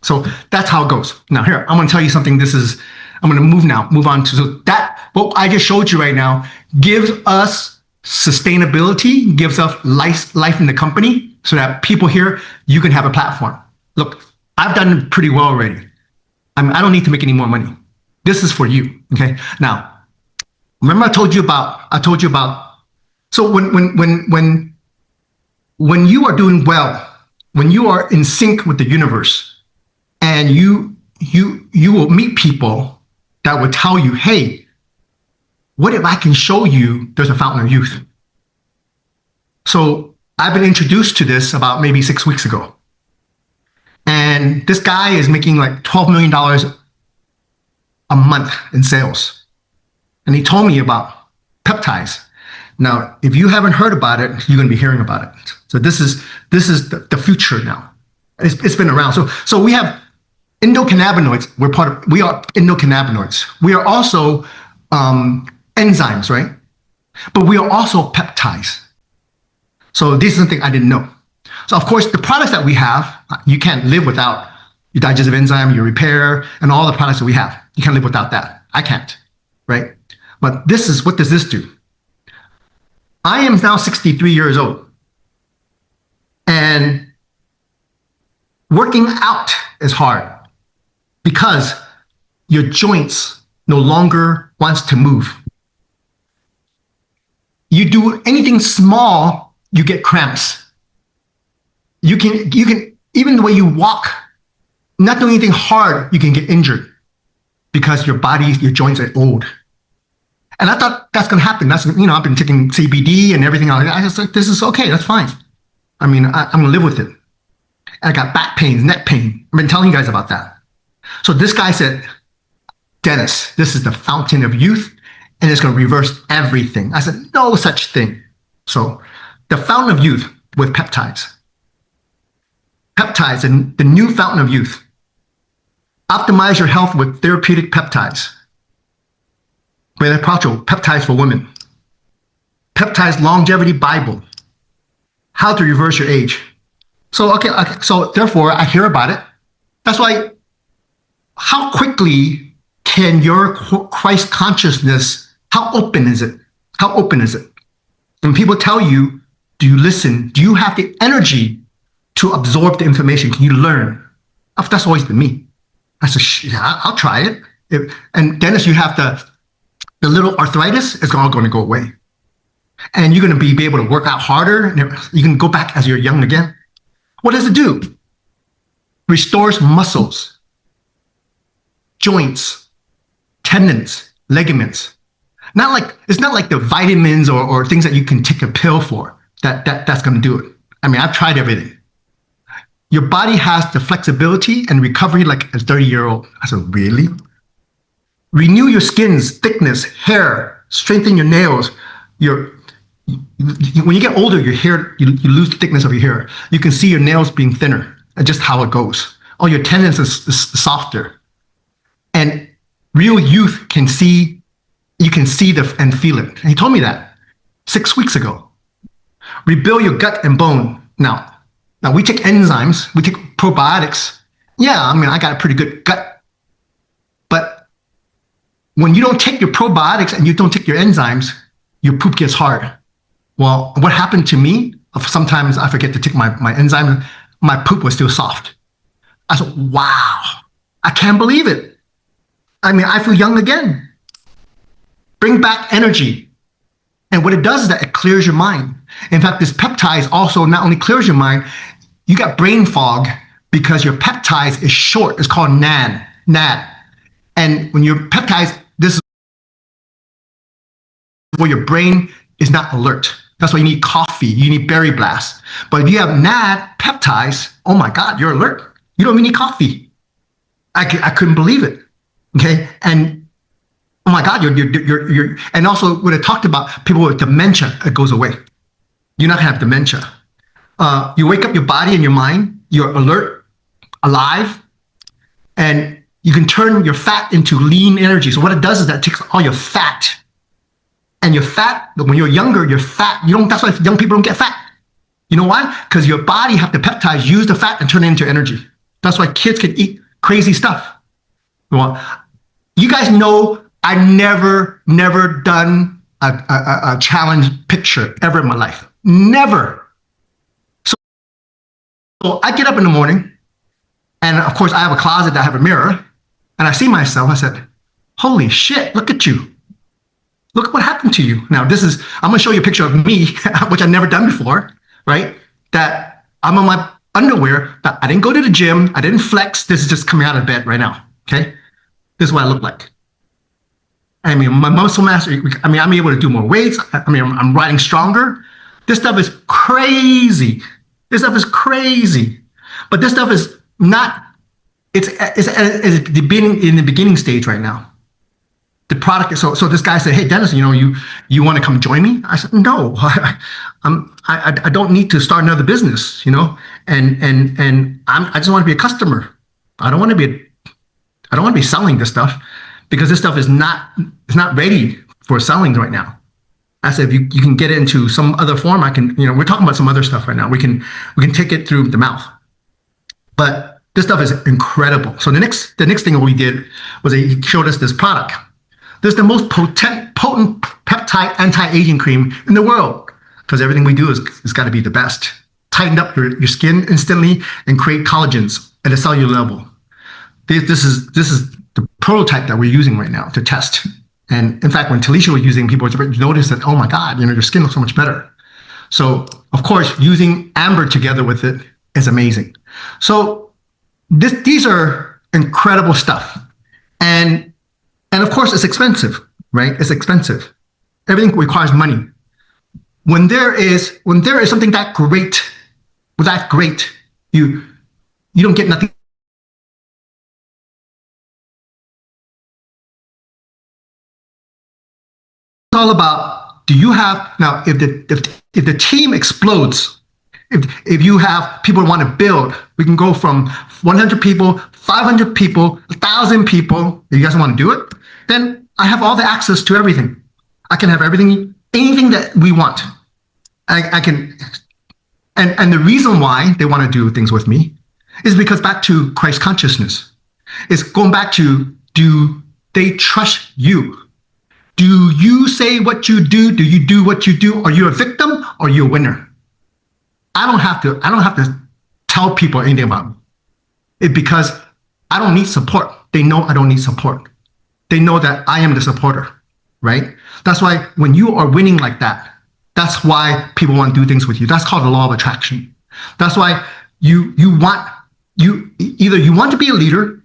So that's how it goes. Now here, I'm going to tell you something. I'm going to move on to, so that, what I just showed you right now gives us sustainability, gives us life in the company so that people here, you can have a platform. Look, I've done pretty well already. I don't need to make any more money. This is for you, okay? Now, remember I told you about, so when you are doing well, when you are in sync with the universe, and you will meet people that will tell you, hey, what if I can show you there's a fountain of youth? So I've been introduced to this about maybe 6 weeks ago. And this guy is making like $12 million a month in sales. And he told me about peptides. Now, if you haven't heard about it, you're going to be hearing about it. So this is the future now. It's been around. So we have endocannabinoids. We are endocannabinoids. We are also enzymes, right? But we are also peptides. So this is something I didn't know. So of course, the products that we have, you can't live without your digestive enzyme, your repair, and all the products that we have. You can't live without that. I can't, right? But what does this do? I am now 63 years old. And working out is hard because your joints no longer wants to move. You do anything small, you get cramps. You can even the way you walk, not doing anything hard, you can get injured because your joints are old. And I thought that's going to happen. I've been taking CBD and everything else. I just like, this is okay. That's fine. I mean, I'm going to live with it. And I got back pains, neck pain. I've been telling you guys about that. So this guy said, Dennis, this is the fountain of youth, and it's going to reverse everything. I said, no such thing. So the fountain of youth with peptides. Peptides, and the new fountain of youth. Optimize your health with therapeutic peptides. Peptides for women. Peptides longevity Bible. How to reverse your age. So so therefore I hear about it. That's why, how quickly can your Christ consciousness, how open is it? How open is it? When people tell you, do you listen? Do you have the energy to absorb the information? Can you learn? That's always been me. I said, yeah, I'll try it. And Dennis, you have the little arthritis is all going to go away. And you're going to be able to work out harder. And you can go back as you're young again. What does it do? Restores muscles, joints, tendons, ligaments. It's not like the vitamins or things that you can take a pill for that's going to do it. I mean, I've tried everything. Your body has the flexibility and recovery like a 30-year-old. I said, really? Renew your skin's thickness, hair, strengthen your nails. When you get older, your hair, you lose the thickness of your hair. You can see your nails being thinner. That's just how it goes. Oh, your tendons is softer. And real youth you can see and feel it. And he told me that 6 weeks ago. Rebuild your gut and bone. Now we take enzymes, we take probiotics. Yeah, I mean, I got a pretty good gut. But when you don't take your probiotics and you don't take your enzymes, your poop gets hard. Well, what happened to me, sometimes I forget to take my enzymes, my poop was still soft. I said, wow, I can't believe it. I mean, I feel young again. Bring back energy. And what it does is that it clears your mind. In fact, this peptides also not only clears your mind, you got brain fog because your peptides is short. It's called NAD. And when your peptides, this is where your brain is not alert. That's why you need coffee, you need berry blast. But if you have NAD peptides, oh my God, you're alert. You don't even need coffee. I couldn't believe it. Okay, and oh my God, you're and also when I talked about people with dementia, it goes away. You're not gonna have dementia. You wake up your body and your mind, you're alert, alive, and you can turn your fat into lean energy. So what it does is that it takes all your fat. And your fat, when you're younger, your fat, that's why young people don't get fat. You know why? Because your body have the peptides, use the fat and turn it into energy. That's why kids can eat crazy stuff. Well, you guys know I've never done a challenge picture ever in my life. Never. So I get up in the morning, and of course I have a closet that I have a mirror, and I see myself. I said, holy shit, look at you. Look what happened to you. Now I'm gonna show you a picture of me, which I've never done before, right? That I'm on my underwear, that I didn't go to the gym, I didn't flex. This is just coming out of bed right now, okay? This is what I look like. I mean, my muscle mass, I mean, I'm able to do more weights. I mean, I'm riding stronger. This stuff is crazy. This stuff is crazy. But this stuff is not, it's in the beginning stage right now. The product, so this guy said, hey, Dennis, you want to come join me? I said, no, I don't need to start another business, and I just want to be a customer. I don't want to be selling this stuff, because this stuff is not ready for selling right now. I said, if you can get it into some other form, I can, we're talking about some other stuff right now. We can take it through the mouth. But this stuff is incredible. So the next thing we did was he showed us this product. This is the most potent peptide anti-aging cream in the world, because everything we do is got to be the best. Tighten up your skin instantly and create collagens at a cellular level. This is the prototype that we're using right now to test. And in fact, when Talisha was using, people noticed that, oh my God, your skin looks so much better. So of course, using amber together with it is amazing. So these are incredible stuff. And of course, it's expensive, right? It's expensive. Everything requires money. When there is something that great, you don't get nothing. It's all about, do you have, now if the team explodes, if you have people who want to build, we can go from 100 people, 500 people, 1,000 people. If you guys want to do it, then I have all the access to everything. I can have everything, anything that we want. I can, and the reason why they want to do things with me is because back to Christ consciousness. It's going back to, do they trust you? Do you say what you do? Do you do what you do? Are you a victim or are you a winner? I don't have to tell people anything about me. It's because I don't need support. They know I don't need support. They know that I am the supporter, right? That's why when you are winning like that, that's why people want to do things with you. That's called the law of attraction. That's why you want to be a leader,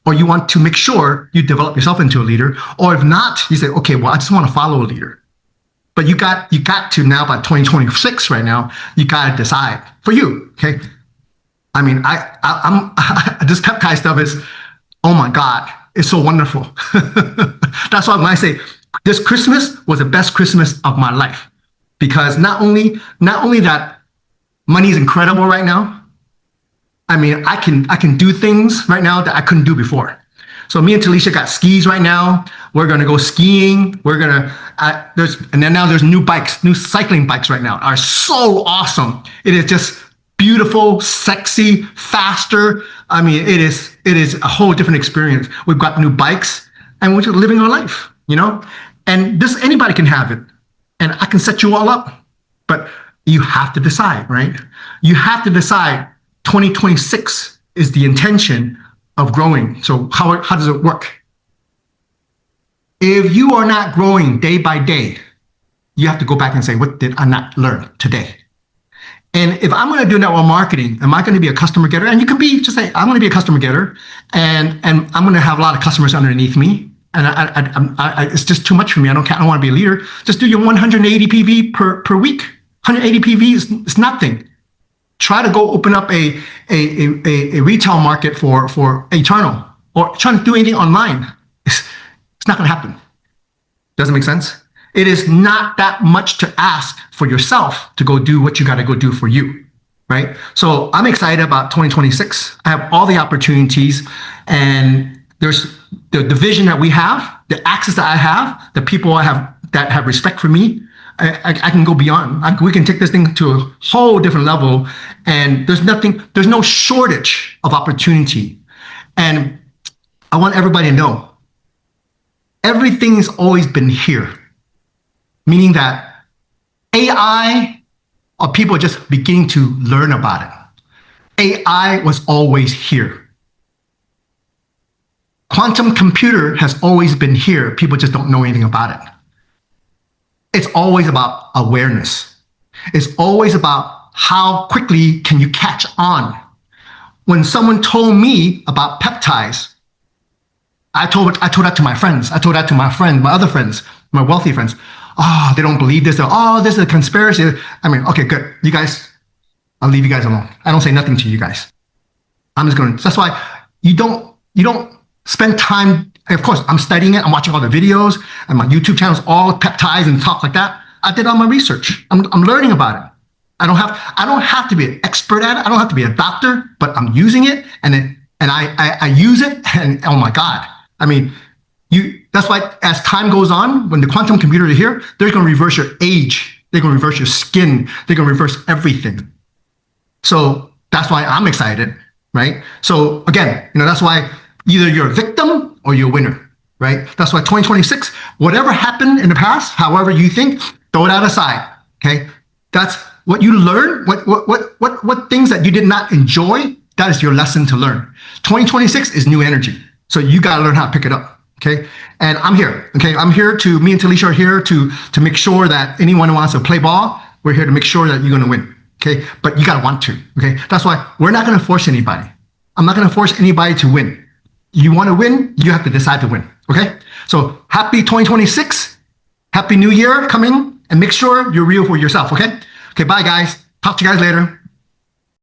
or you want to make sure you develop yourself into a leader. Or if not, you say, okay, well, I just want to follow a leader. But you got to now, by 2026 right now, you got to decide for you, okay? I mean, I'm this peptide stuff is, oh my God, it's so wonderful. That's why when I say this Christmas was the best Christmas of my life, because not only that money is incredible right now. I mean, I can do things right now that I couldn't do before. So me and Talisha got skis right now. We're gonna go skiing. There's new bikes, new cycling bikes right now are so awesome. It is just beautiful, sexy, faster. I mean, it is a whole different experience. We've got new bikes, and we're just living our life, And anybody can have it, and I can set you all up, but you have to decide, right? You have to decide. 2026 is the intention of growing. So how does it work? If you are not growing day by day, you have to go back and say, what did I not learn today? And if I'm going to do network marketing, am I going to be a customer getter? And you can just say, I'm going to be a customer getter, and I'm going to have a lot of customers underneath me. And it's just too much for me. I don't want to be a leader. Just do your 180 PV per week. 180 PV is nothing. Try to go open up a retail market for Eternal, or trying to do anything online. It's not going to happen. Doesn't make sense? It is not that much to ask for yourself to go do what you got to go do for you, right? So I'm excited about 2026. I have all the opportunities, and there's the vision that we have, the access that I have, the people I have that have respect for me. I can go beyond. We can take this thing to a whole different level, and there's no shortage of opportunity. And I want everybody to know, everything's always been here, meaning that AI, or people are just beginning to learn about it. AI was always here. Quantum computer has always been here. People just don't know anything about it. It's always about awareness. It's always about how quickly can you catch on. When someone told me about peptides, I told that to my friends. I told that to my other friends, my wealthy friends. Oh, they don't believe this. Oh, this is a conspiracy. I mean, okay, good. You guys, I'll leave you guys alone. I don't say nothing to you guys. I'm just going to, that's why you don't spend time. Of course, I'm studying it. I'm watching all the videos and my YouTube channels, all peptides and talk like that. I did all my research. I'm learning about it. I don't have to be an expert at it. I don't have to be a doctor, but I'm using it and I use it, and oh my God. I mean, that's why as time goes on, when the quantum computers are here, they're going to reverse your age. They're going to reverse your skin. They're going to reverse everything. So that's why I'm excited, right? So again, that's why either you're a victim or you're a winner, right? That's why 2026, whatever happened in the past, however you think, throw that aside, okay? That's what you learn, what things that you did not enjoy, that is your lesson to learn. 2026 is new energy. So you got to learn how to pick it up, okay? And I'm here, okay? Me and Talisha are here to make sure that anyone who wants to play ball, we're here to make sure that you're going to win, okay? But you got to want to, okay? That's why we're not going to force anybody. I'm not going to force anybody to win. You want to win, you have to decide to win, okay? So happy 2026, happy new year coming, and make sure you're real for yourself, okay? Okay, bye guys. Talk to you guys later.